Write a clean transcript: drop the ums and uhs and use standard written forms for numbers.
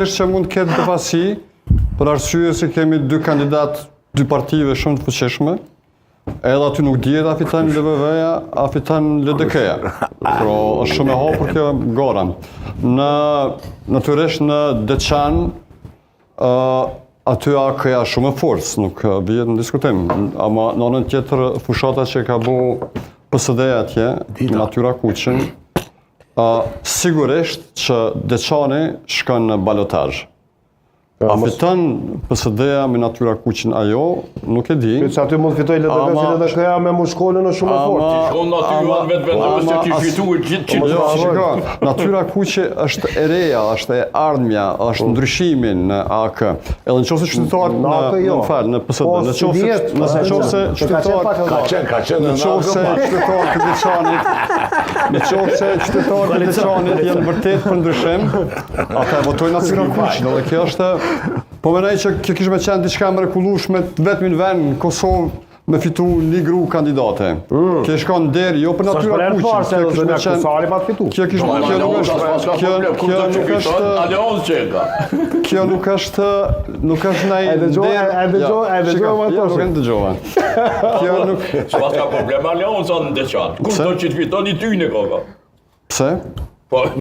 Që mund të ketë befasi, për arsye se kemi dy kandidat, dy partive shumë të fuqishme, edhe aty nuk dihet a fiton LVV-ja, a fiton LDK-ja. Pro, është shumë e hapur kjo gora. Natyrisht në Deçan, aty AK-ja shumë e forcë, nuk vihet në diskutim. Ama në anën tjetër, fushata që ka bu PSD-ja atje, Natyra Kuqin, sigurisht që Deçani shkon në balotazh. A fiton PSD-ja me Natyra Kuqin ajo, nuk e di. Që aty mund fitoj LDK-ja me mushkollën në shumë e fortë. Shkon Natyra vetë se ki fituar gjithë. Natyra Kuqi është e reja, është e ardhmja, është ndryshimin në AK. Edhe nëse qytetarët në PSD, nëse qytetarët të Deçanit, nëse qytetarët të Deçanit janë vërtet për ndryshim, ata votojnë Natyra Kuqin, edhe kjo është. Po menaj që kjo kishme qenë diçka mrekullueshme vetëm në vend në Kosovë me fitu një gru kandidate. Kjo shkon deri, jo për Natyra Kuqin. Kjo nuk është ndaj S'pas ka problem Aleonsa në Deçan. Kushdo që të fiton i ty në koka. Pse?